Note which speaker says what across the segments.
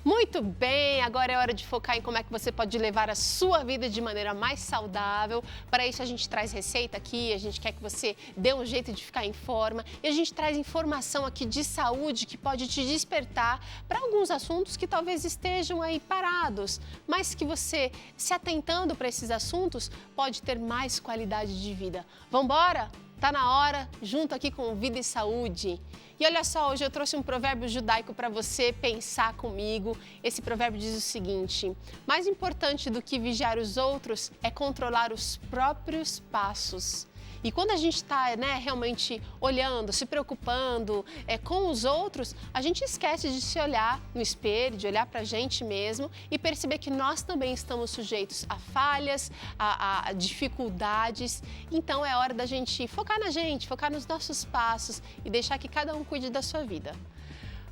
Speaker 1: Muito bem, agora é hora de focar em como é que você pode levar a sua vida de maneira mais saudável. Para isso a gente traz receita aqui, a gente quer que você dê um jeito de ficar em forma e a gente traz informação aqui de saúde que pode te despertar para alguns assuntos que talvez estejam aí parados, mas que você, se atentando para esses assuntos, pode ter mais qualidade de vida. Vamos embora? Tá na hora, junto aqui com Vida e Saúde. E olha só, hoje eu trouxe um provérbio judaico para você pensar comigo. Esse provérbio diz o seguinte: mais importante do que vigiar os outros é controlar os próprios passos. E quando a gente está realmente olhando, se preocupando com os outros, a gente esquece de se olhar no espelho, de olhar para a gente mesmo e perceber que nós também estamos sujeitos a falhas, a dificuldades. Então é hora da gente focar na gente, focar nos nossos passos e deixar que cada um cuide da sua vida.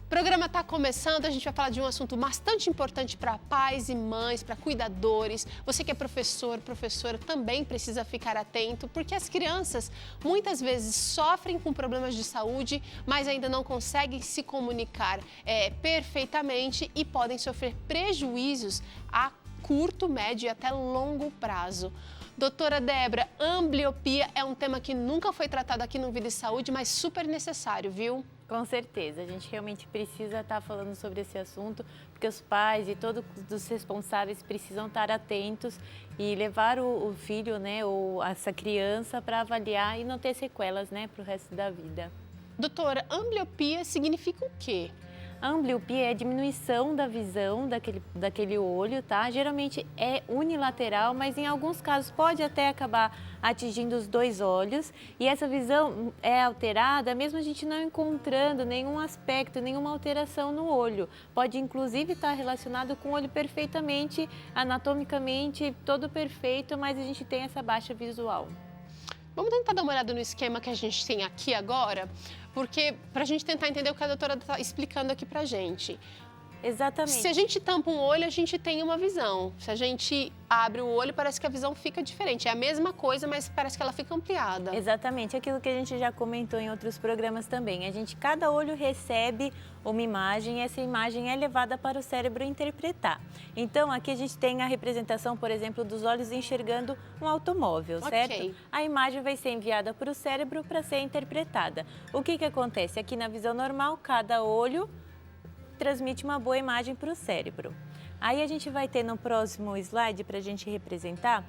Speaker 1: O programa está começando, a gente vai falar de um assunto bastante importante para pais e mães, para cuidadores. Você que é professor, professora, também precisa ficar atento, porque as crianças muitas vezes sofrem com problemas de saúde, mas ainda não conseguem se comunicar perfeitamente e podem sofrer prejuízos a curto, médio e até longo prazo. Doutora Débora, ambliopia é um tema que nunca foi tratado aqui no Vida e Saúde, mas super necessário, viu?
Speaker 2: Com certeza, a gente realmente precisa estar falando sobre esse assunto, porque os pais e todos os responsáveis precisam estar atentos e levar o filho, ou essa criança para avaliar e não ter sequelas, para o resto da vida.
Speaker 1: Doutora, ambliopia significa o quê?
Speaker 2: A ambliopia é a diminuição da visão daquele olho, tá? Geralmente é unilateral, mas em alguns casos pode até acabar atingindo os dois olhos. E essa visão é alterada mesmo a gente não encontrando nenhum aspecto, nenhuma alteração no olho. Pode inclusive estar relacionado com o olho perfeitamente, anatomicamente, todo perfeito, mas a gente tem essa baixa visual.
Speaker 1: Vamos tentar dar uma olhada no esquema que a gente tem aqui agora, porque para a gente tentar entender o que a doutora está explicando aqui para a gente.
Speaker 2: Exatamente.
Speaker 1: Se a gente tampa um olho, a gente tem uma visão. Se a gente abre o olho, parece que a visão fica diferente. É a mesma coisa, mas parece que ela fica ampliada.
Speaker 2: Exatamente, aquilo que a gente já comentou em outros programas também. Cada olho recebe uma imagem e essa imagem é levada para o cérebro interpretar. Então, aqui a gente tem a representação, por exemplo, dos olhos enxergando um automóvel, certo? A imagem vai ser enviada para o cérebro para ser interpretada. O que acontece? Aqui na visão normal, cada olho transmite uma boa imagem para o cérebro. Aí a gente vai ter no próximo slide para a gente representar,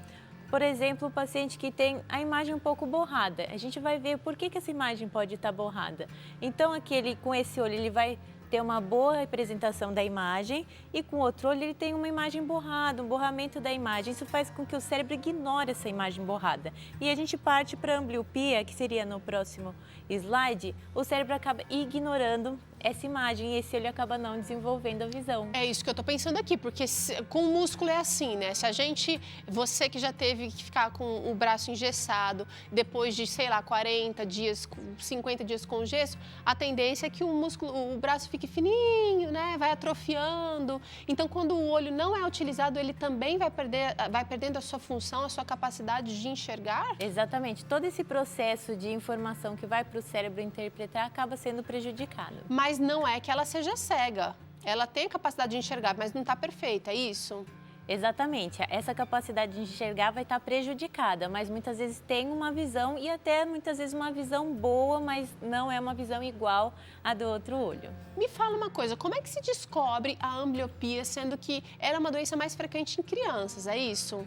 Speaker 2: por exemplo, o paciente que tem a imagem um pouco borrada. A gente vai ver por que essa imagem pode estar borrada. Então, com esse olho, ele vai ter uma boa representação da imagem e com o outro olho ele tem uma imagem borrada, um borramento da imagem. Isso faz com que o cérebro ignore essa imagem borrada. E a gente parte para a ambliopia, que seria no próximo slide, o cérebro acaba ignorando essa imagem e esse olho acaba não desenvolvendo a visão.
Speaker 1: É isso que eu tô pensando aqui, porque com o músculo é assim, né? Se você que já teve que ficar com o braço engessado, depois de, 40 dias, 50 dias com gesso, a tendência é que o braço fique fininho, né? Vai atrofiando. Então, quando o olho não é utilizado, ele também vai perdendo a sua função, a sua capacidade de enxergar?
Speaker 2: Exatamente. Todo esse processo de informação que vai para o cérebro interpretar acaba sendo prejudicado.
Speaker 1: Mas não é que ela seja cega. Ela tem a capacidade de enxergar, mas não está perfeita, é isso?
Speaker 2: Exatamente. Essa capacidade de enxergar vai estar prejudicada, mas muitas vezes tem uma visão e até muitas vezes uma visão boa, mas não é uma visão igual à do outro olho.
Speaker 1: Me fala uma coisa, como é que se descobre a ambliopia, sendo que ela é uma doença mais frequente em crianças, é isso?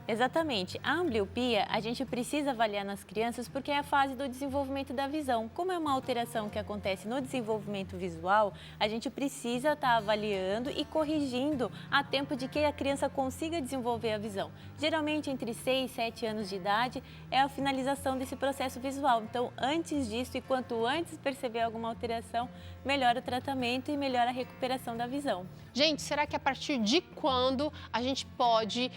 Speaker 2: Exatamente. A ambliopia a gente precisa avaliar nas crianças porque é a fase do desenvolvimento da visão. Como é uma alteração que acontece no desenvolvimento visual, a gente precisa estar avaliando e corrigindo a tempo de que a criança consiga desenvolver a visão. Geralmente entre 6 e 7 anos de idade é a finalização desse processo visual. Então, antes disso e quanto antes perceber alguma alteração, melhora o tratamento e melhora a recuperação da visão.
Speaker 1: Gente, será que a partir de quando a gente pode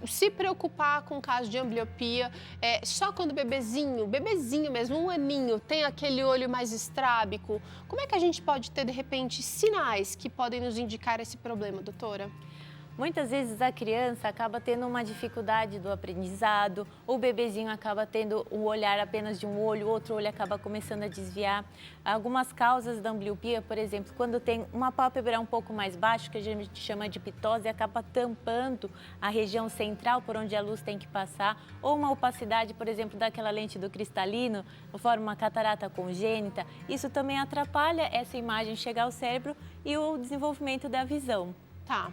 Speaker 1: se preocupar com o caso de ambliopia? Só quando o bebezinho mesmo, 1 aninho, tem aquele olho mais estrábico? Como é que a gente pode ter, de repente, sinais que podem nos indicar esse problema, doutora?
Speaker 2: Muitas vezes a criança acaba tendo uma dificuldade do aprendizado, o bebezinho acaba tendo o olhar apenas de um olho, o outro olho acaba começando a desviar. Algumas causas da ambliopia, por exemplo, quando tem uma pálpebra um pouco mais baixa, que a gente chama de ptose, acaba tampando a região central por onde a luz tem que passar, ou uma opacidade, por exemplo, daquela lente do cristalino, forma uma catarata congênita. Isso também atrapalha essa imagem chegar ao cérebro e o desenvolvimento da visão.
Speaker 1: Tá.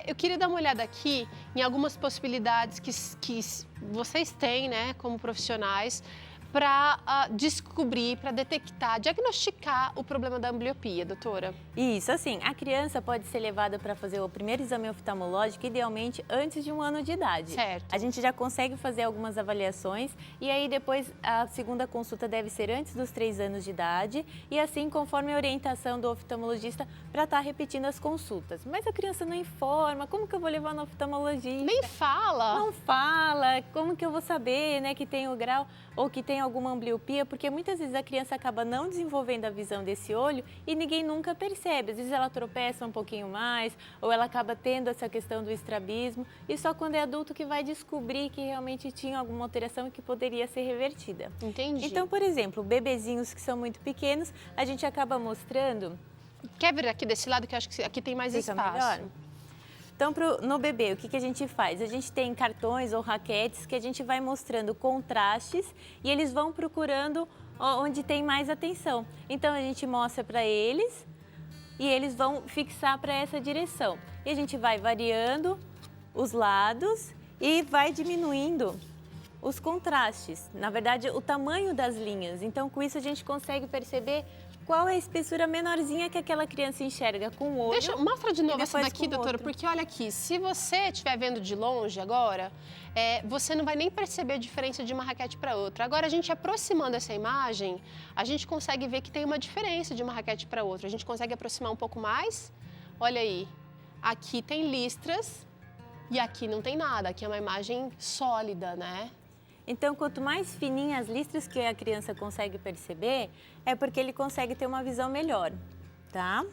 Speaker 1: Eu queria dar uma olhada aqui em algumas possibilidades que vocês têm, né, como profissionais, para descobrir, para detectar, diagnosticar o problema da ambliopia, doutora.
Speaker 2: Isso, assim, a criança pode ser levada para fazer o primeiro exame oftalmológico, idealmente antes de 1 ano de idade.
Speaker 1: Certo.
Speaker 2: A gente já consegue fazer algumas avaliações e aí depois a segunda consulta deve ser antes dos 3 anos de idade e assim conforme a orientação do oftalmologista para estar repetindo as consultas. Mas a criança não informa, como que eu vou levar no oftalmologista?
Speaker 1: Nem fala.
Speaker 2: Não fala, como que eu vou saber, né, que tem o grau ou que tem alguma ambliopia, porque muitas vezes a criança acaba não desenvolvendo a visão desse olho e ninguém nunca percebe. Às vezes ela tropeça um pouquinho mais ou ela acaba tendo essa questão do estrabismo e só quando é adulto que vai descobrir que realmente tinha alguma alteração que poderia ser revertida.
Speaker 1: Entendi.
Speaker 2: Então, por exemplo, bebezinhos que são muito pequenos, a gente acaba mostrando...
Speaker 1: Quer vir aqui desse lado que eu acho que aqui tem mais
Speaker 2: Fica
Speaker 1: espaço.
Speaker 2: melhor? Então, no bebê, o que a gente faz? A gente tem cartões ou raquetes que a gente vai mostrando contrastes e eles vão procurando onde tem mais atenção. Então, a gente mostra para eles e eles vão fixar para essa direção. E a gente vai variando os lados e vai diminuindo os contrastes. Na verdade, o tamanho das linhas. Então, com isso, a gente consegue perceber qual é a espessura menorzinha que aquela criança enxerga com o olho.
Speaker 1: Mostra de novo essa
Speaker 2: depois
Speaker 1: daqui,
Speaker 2: com o
Speaker 1: doutora,
Speaker 2: outro.
Speaker 1: porque olha aqui, se você estiver vendo de longe agora, você não vai nem perceber a diferença de uma raquete para outra. Agora, a gente aproximando essa imagem, a gente consegue ver que tem uma diferença de uma raquete para outra. A gente consegue aproximar um pouco mais. Olha aí, aqui tem listras e aqui não tem nada. Aqui é uma imagem sólida, né?
Speaker 2: Então, quanto mais fininhas as listras que a criança consegue perceber, é porque ele consegue ter uma visão melhor, tá?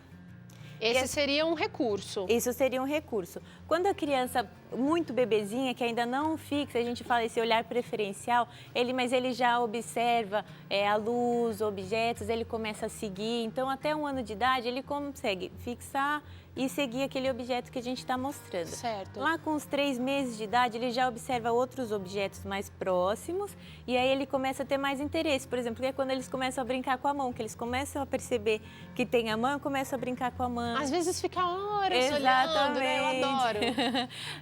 Speaker 1: Esse seria um recurso.
Speaker 2: Isso seria um recurso. Quando a criança muito bebezinha, que ainda não fixa, a gente fala esse olhar preferencial, mas ele já observa a luz, objetos, ele começa a seguir. Então, até 1 ano de idade, ele consegue fixar e seguir aquele objeto que a gente está mostrando.
Speaker 1: Certo.
Speaker 2: Lá com os 3 meses de idade, ele já observa outros objetos mais próximos e aí ele começa a ter mais interesse. Por exemplo, é quando eles começam a brincar com a mão, que eles começam a perceber que tem a mão e começam a brincar com a mão.
Speaker 1: Às vezes fica horas olhando, né? Eu adoro.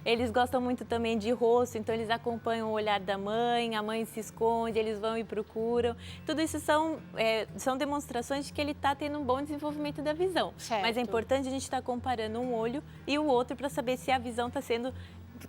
Speaker 2: Eles gostam muito também de rosto, então eles acompanham o olhar da mãe, a mãe se esconde, eles vão e procuram. Tudo isso são demonstrações de que ele está tendo um bom desenvolvimento da visão.
Speaker 1: Certo.
Speaker 2: Mas é importante a gente estar comparando um olho e o outro para saber se a visão está sendo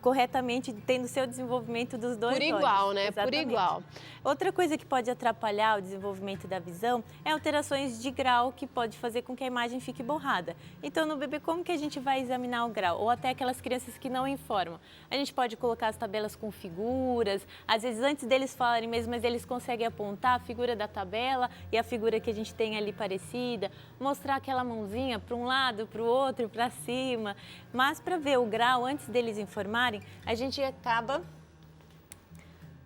Speaker 2: corretamente, tendo seu desenvolvimento dos dois olhos.
Speaker 1: Por igual, né?
Speaker 2: Exatamente.
Speaker 1: Por igual.
Speaker 2: Outra coisa que pode atrapalhar o desenvolvimento da visão é alterações de grau que pode fazer com que a imagem fique borrada. Então, no bebê, como que a gente vai examinar o grau? Ou até aquelas crianças que não informam. A gente pode colocar as tabelas com figuras, às vezes antes deles falarem mesmo, mas eles conseguem apontar a figura da tabela e a figura que a gente tem ali parecida, mostrar aquela mãozinha para um lado, para o outro, para cima. Mas para ver o grau, antes deles informarem, a gente acaba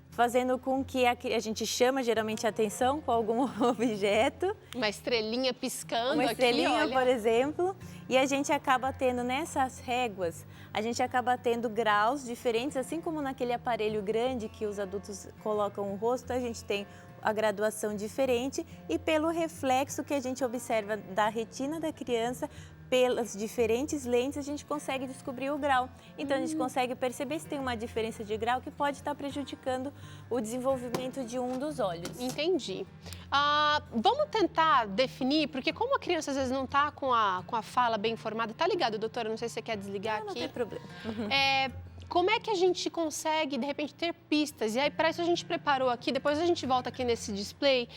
Speaker 2: fazendo com que a gente chama geralmente a atenção com algum objeto.
Speaker 1: Uma estrelinha piscando
Speaker 2: Uma estrelinha,
Speaker 1: aqui, olha.
Speaker 2: por exemplo. E a gente acaba tendo nessas réguas, a gente acaba tendo graus diferentes, assim como naquele aparelho grande que os adultos colocam o rosto, a gente tem a graduação diferente e pelo reflexo que a gente observa da retina da criança, pelas diferentes lentes, a gente consegue descobrir o grau. Então, a gente consegue perceber se tem uma diferença de grau que pode estar prejudicando o desenvolvimento de um dos olhos.
Speaker 1: Entendi. Vamos tentar definir, porque como a criança às vezes não está com a fala bem formada, tá ligado, doutora? Não sei se você quer desligar
Speaker 2: Não
Speaker 1: aqui.
Speaker 2: tem problema.
Speaker 1: Como é que a gente consegue, de repente, ter pistas? E aí, para isso, a gente preparou aqui, depois a gente volta aqui nesse display,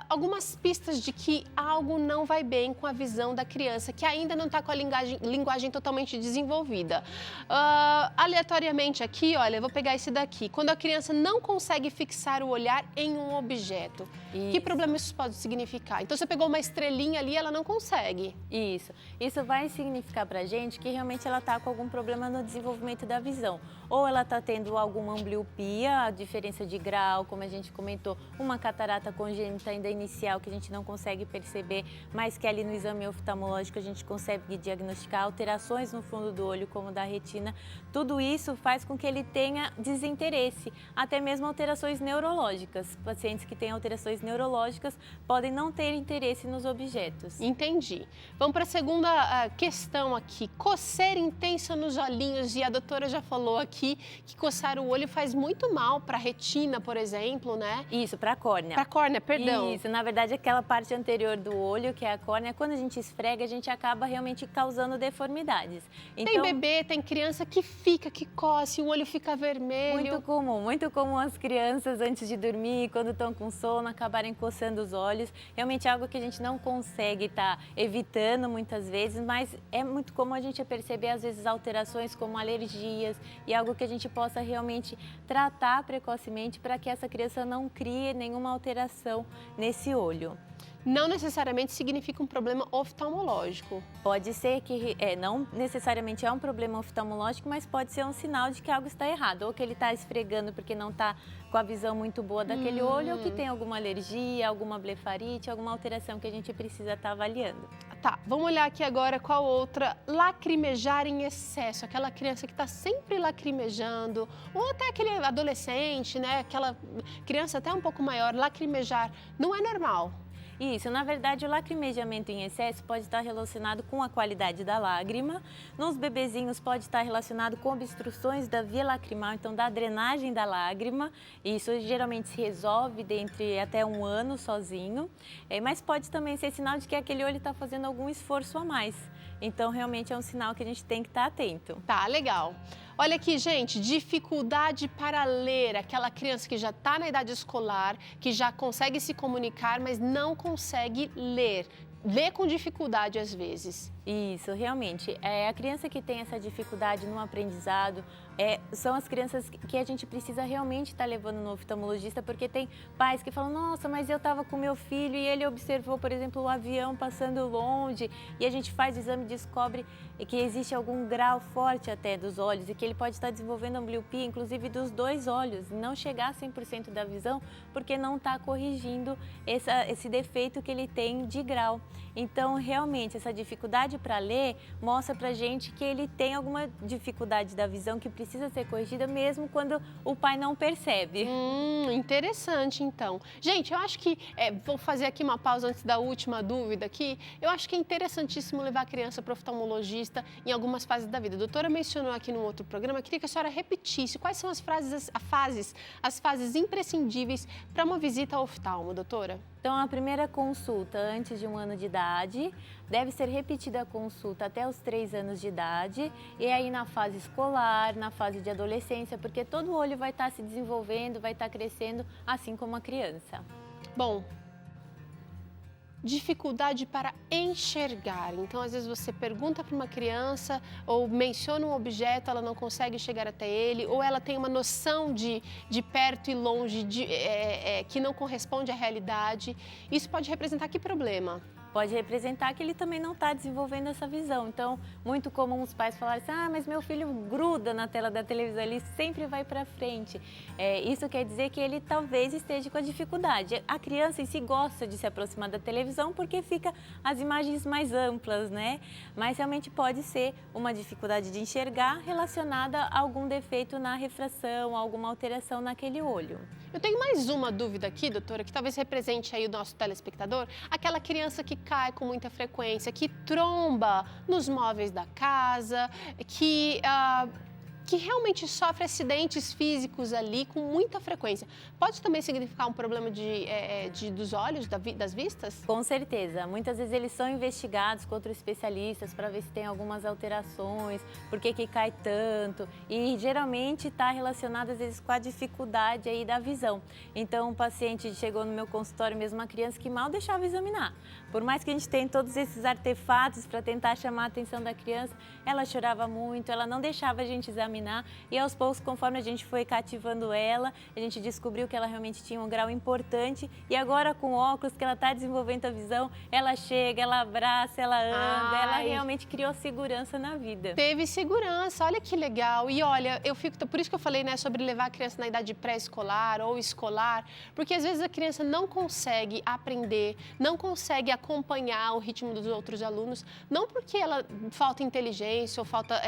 Speaker 1: algumas pistas de que algo não vai bem com a visão da criança, que ainda não está com a linguagem totalmente desenvolvida. Aleatoriamente aqui, olha, eu vou pegar esse daqui. Quando a criança não consegue fixar o olhar em um objeto, que problema isso pode significar? Então, você pegou uma estrelinha ali, ela não consegue.
Speaker 2: Isso vai significar para a gente que realmente ela está com algum problema no desenvolvimento da visão. Ou ela está tendo alguma ambliopia, a diferença de grau, como a gente comentou, uma catarata congênita ainda inicial que a gente não consegue perceber, mas que ali no exame oftalmológico a gente consegue diagnosticar alterações no fundo do olho, como da retina. Tudo isso faz com que ele tenha desinteresse, até mesmo alterações neurológicas. Pacientes que têm alterações neurológicas podem não ter interesse nos objetos.
Speaker 1: Entendi. Vamos para a segunda questão aqui. Coceira intensa nos olhinhos, e a doutora já falou aqui que coçar o olho faz muito mal para a retina, por exemplo, né?
Speaker 2: Isso, para a córnea.
Speaker 1: Para a córnea, perdão.
Speaker 2: Isso, na verdade, aquela parte anterior do olho, que é a córnea, quando a gente esfrega, a gente acaba realmente causando deformidades.
Speaker 1: Então, tem bebê, tem criança que fica, que coce, o olho fica vermelho.
Speaker 2: Muito comum as crianças, antes de dormir, quando estão com sono, acabarem coçando os olhos. Realmente é algo que a gente não consegue estar evitando muitas vezes, mas é muito comum a gente perceber, às vezes, alterações como alergias e algo que a gente possa realmente tratar precocemente para que essa criança não crie nenhuma alteração nesse olho.
Speaker 1: Não necessariamente significa um problema oftalmológico.
Speaker 2: Pode ser que não necessariamente é um problema oftalmológico, mas pode ser um sinal de que algo está errado. Ou que ele está esfregando porque não está com a visão muito boa daquele olho, ou que tem alguma alergia, alguma blefarite, alguma alteração que a gente precisa estar avaliando.
Speaker 1: Tá, vamos olhar aqui agora qual outra. Lacrimejar em excesso, aquela criança que está sempre lacrimejando, ou até aquele adolescente, né? Aquela criança até um pouco maior, lacrimejar, não é normal.
Speaker 2: Isso, na verdade, o lacrimejamento em excesso pode estar relacionado com a qualidade da lágrima. Nos bebezinhos pode estar relacionado com obstruções da via lacrimal, então da drenagem da lágrima. Isso geralmente se resolve dentro até 1 ano sozinho, mas pode também ser sinal de que aquele olho está fazendo algum esforço a mais. Então, realmente é um sinal que a gente tem que estar atento.
Speaker 1: Tá, legal. Olha aqui, gente, dificuldade para ler. Aquela criança que já está na idade escolar, que já consegue se comunicar, mas não consegue ler. Lê com dificuldade às vezes.
Speaker 2: Isso, realmente. A criança que tem essa dificuldade no aprendizado são as crianças que a gente precisa realmente estar levando no oftalmologista, porque tem pais que falam, nossa, mas eu estava com meu filho e ele observou, por exemplo, o avião passando longe, e a gente faz o exame e descobre que existe algum grau forte até dos olhos e que ele pode estar desenvolvendo ambliopia, inclusive dos 2 olhos, e não chegar a 100% da visão, porque não está corrigindo esse defeito que ele tem de grau. Então, realmente, essa dificuldade para ler mostra para a gente que ele tem alguma dificuldade da visão que precisa ser corrigida, mesmo quando o pai não percebe.
Speaker 1: Interessante, então. Gente, eu acho que, vou fazer aqui uma pausa antes da última dúvida aqui. Eu acho que é interessantíssimo levar a criança para o oftalmologista em algumas fases da vida. A doutora mencionou aqui num outro programa, eu queria que a senhora repetisse quais são as fases imprescindíveis para uma visita ao oftalmo, doutora.
Speaker 2: Então, a primeira consulta antes de 1 ano de idade, deve ser repetida a consulta até os 3 anos de idade, e aí na fase escolar, na fase de adolescência, porque todo o olho vai estar se desenvolvendo, vai estar crescendo, assim como a criança.
Speaker 1: Bom, dificuldade para enxergar. Então, às vezes você pergunta para uma criança ou menciona um objeto, ela não consegue chegar até ele, ou ela tem uma noção de perto e longe que não corresponde à realidade. Isso pode representar que problema?
Speaker 2: Pode representar que ele também não está desenvolvendo essa visão. Então, muito comum os pais falarem assim, mas meu filho gruda na tela da televisão, ele sempre vai para frente. Isso quer dizer que ele talvez esteja com a dificuldade. A criança em si gosta de se aproximar da televisão porque fica as imagens mais amplas, né? Mas realmente pode ser uma dificuldade de enxergar relacionada a algum defeito na refração, alguma alteração naquele olho.
Speaker 1: Eu tenho mais uma dúvida aqui, doutora, que talvez represente aí o nosso telespectador. Aquela criança que cai com muita frequência, que tromba nos móveis da casa, que que realmente sofre acidentes físicos ali com muita frequência, pode também significar um problema dos olhos, das vistas?
Speaker 2: Com certeza. Muitas vezes eles são investigados com outros especialistas para ver se tem algumas alterações, por que cai tanto. E geralmente está relacionado às vezes com a dificuldade aí da visão. Então, um paciente chegou no meu consultório mesmo, uma criança que mal deixava examinar. Por mais que a gente tenha todos esses artefatos para tentar chamar a atenção da criança, ela chorava muito, ela não deixava a gente examinar e aos poucos, conforme a gente foi cativando ela, a gente descobriu que ela realmente tinha um grau importante e agora com óculos que ela está desenvolvendo a visão, ela chega, ela abraça, ela anda, ela realmente criou segurança na vida.
Speaker 1: Teve segurança, olha que legal. E olha, por isso que eu falei, né, sobre levar a criança na idade pré-escolar ou escolar, porque às vezes a criança não consegue aprender, não consegue acompanhar o ritmo dos outros alunos, não porque ela falta inteligência ou falta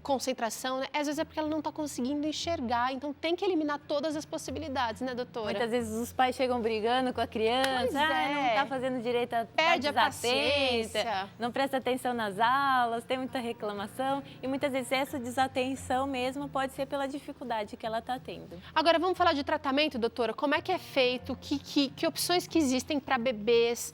Speaker 1: concentração, né? Às vezes é porque ela não está conseguindo enxergar, então tem que eliminar todas as possibilidades, né, doutora?
Speaker 2: Muitas vezes os pais chegam brigando com a criança, não está fazendo direito a
Speaker 1: perde a paciência,
Speaker 2: não presta atenção nas aulas, tem muita reclamação e muitas vezes essa desatenção mesmo pode ser pela dificuldade que ela está tendo.
Speaker 1: Agora vamos falar de tratamento, doutora, como é que é feito, que opções que existem para bebês,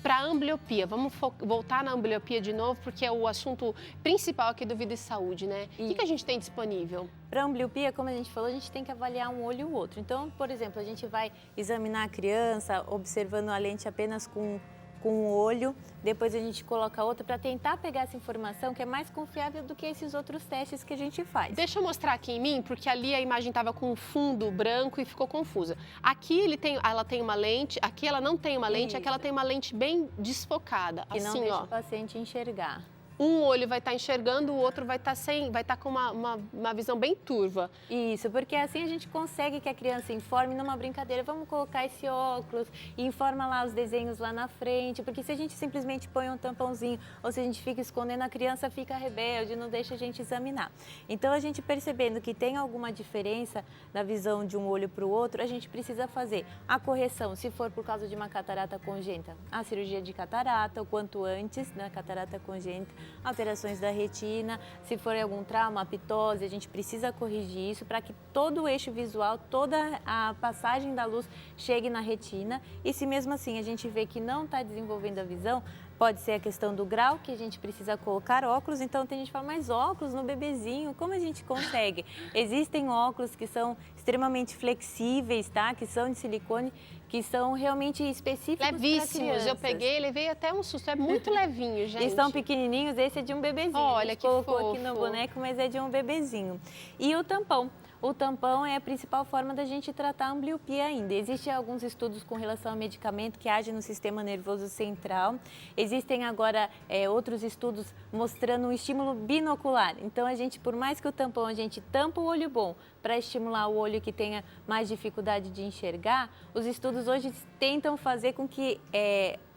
Speaker 1: para ambliopia? Vamos voltar na ambliopia de novo, porque é o assunto principal aqui do Vida e Saúde, né? O que a gente tem disponível?
Speaker 2: Para ambliopia, como a gente falou, a gente tem que avaliar um olho e o outro. Então, por exemplo, a gente vai examinar a criança observando a lente apenas com um olho, depois a gente coloca outra para tentar pegar essa informação que é mais confiável do que esses outros testes que a gente faz.
Speaker 1: Deixa eu mostrar aqui em mim, porque ali a imagem estava com um fundo branco e ficou confusa. Aqui ela tem uma lente, aqui ela não tem uma lente, aqui ela tem uma lente bem desfocada.
Speaker 2: Que não deixa o paciente enxergar.
Speaker 1: Um olho vai estar enxergando, o outro vai estar com uma visão bem turva.
Speaker 2: Isso, porque assim a gente consegue que a criança informe numa brincadeira. Vamos colocar esse óculos e informa lá os desenhos lá na frente, porque se a gente simplesmente põe um tampãozinho ou se a gente fica escondendo, a criança fica rebelde, não deixa a gente examinar. Então, a gente percebendo que tem alguma diferença na visão de um olho para o outro, a gente precisa fazer a correção, se for por causa de uma catarata congênita, a cirurgia de catarata, o quanto antes da catarata congênita, alterações da retina, se for algum trauma, ptose, a gente precisa corrigir isso para que todo o eixo visual, toda a passagem da luz chegue na retina e se mesmo assim a gente vê que não está desenvolvendo a visão, pode ser a questão do grau, que a gente precisa colocar óculos, então tem gente que fala, mas óculos no bebezinho, como a gente consegue? Existem óculos que são extremamente flexíveis, tá? Que são de silicone, que são realmente específicos para crianças.
Speaker 1: Levíssimos, eu peguei, levei até um susto, é muito levinho, gente.
Speaker 2: Eles são pequenininhos, esse é de um bebezinho.
Speaker 1: Olha que fofo.
Speaker 2: Colocou aqui no boneco, mas é de um bebezinho. E o tampão. O tampão é a principal forma da gente tratar a ambliopia ainda. Existem alguns estudos com relação a medicamento que agem no sistema nervoso central. Existem agora outros estudos mostrando um estímulo binocular. Então, a gente, por mais que o tampão, a gente tampa o olho bom para estimular o olho que tenha mais dificuldade de enxergar, os estudos hoje tentam fazer com que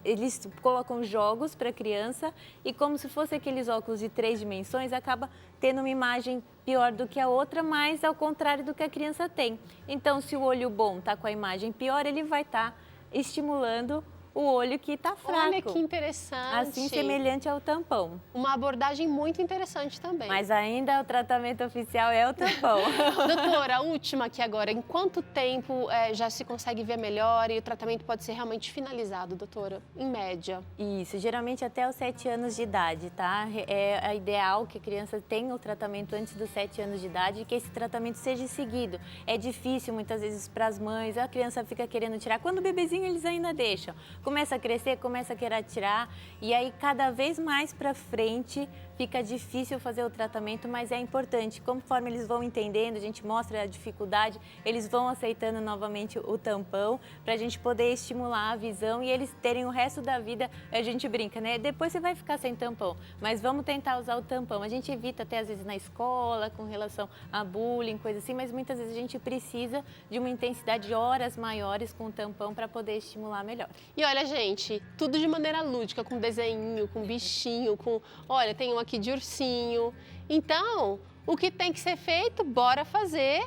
Speaker 2: eles colocam jogos para a criança e como se fosse aqueles óculos de 3 dimensões, acaba tendo uma imagem pior do que a outra, mas ao contrário do que a criança tem. Então, se o olho bom está com a imagem pior, ele vai estar estimulando o olho que está fraco.
Speaker 1: Olha que interessante.
Speaker 2: Assim, semelhante ao tampão.
Speaker 1: Uma abordagem muito interessante também.
Speaker 2: Mas ainda o tratamento oficial é o tampão.
Speaker 1: Doutora, a última aqui agora. Em quanto tempo já se consegue ver melhor e o tratamento pode ser realmente finalizado, doutora? Em média.
Speaker 2: Isso, geralmente até os 7 anos de idade, tá? É ideal que a criança tenha o tratamento antes dos 7 anos de idade e que esse tratamento seja seguido. É difícil muitas vezes para as mães, a criança fica querendo tirar. Quando o bebezinho eles ainda deixam. Começa a crescer, começa a querer tirar e aí cada vez mais para frente fica difícil fazer o tratamento, mas é importante. Conforme eles vão entendendo, a gente mostra a dificuldade, eles vão aceitando novamente o tampão para a gente poder estimular a visão e eles terem o resto da vida, a gente brinca, né? Depois você vai ficar sem tampão, mas vamos tentar usar o tampão. A gente evita até às vezes na escola, com relação a bullying, coisa assim, mas muitas vezes a gente precisa de uma intensidade de horas maiores com o tampão para poder estimular melhor.
Speaker 1: E olha, gente, tudo de maneira lúdica, com desenho, com bichinho, com... Olha, tem um aqui de ursinho. Então, o que tem que ser feito, bora fazer.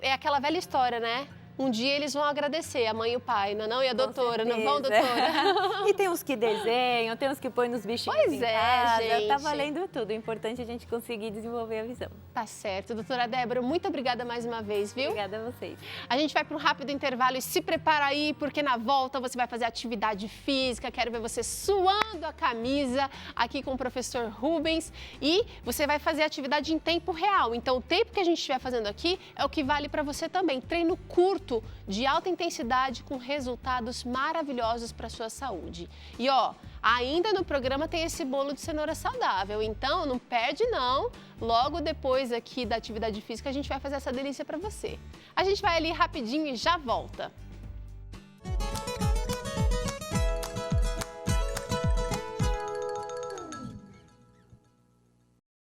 Speaker 1: É aquela velha história, né? um dia eles vão agradecer, a mãe e o pai, não? E a doutora, não vão, doutora?
Speaker 2: E tem uns que desenham, tem uns que põem nos bichinhos
Speaker 1: Pois
Speaker 2: em casa,
Speaker 1: gente.
Speaker 2: tá valendo tudo. O importante é a gente conseguir desenvolver a visão.
Speaker 1: Tá certo. Doutora Débora, muito obrigada mais uma vez, viu?
Speaker 2: Obrigada a vocês.
Speaker 1: A gente vai para um rápido intervalo e se prepara aí, porque na volta você vai fazer atividade física. Quero ver você suando a camisa aqui com o professor Rubens. E você vai fazer atividade em tempo real. Então, o tempo que a gente estiver fazendo aqui é o que vale para você também. Treino curto, de alta intensidade, com resultados maravilhosos para a sua saúde. E ó, ainda no programa tem esse bolo de cenoura saudável. Então, não perde não. Logo depois aqui da atividade física, a gente vai fazer essa delícia para você. A gente vai ali rapidinho e já volta.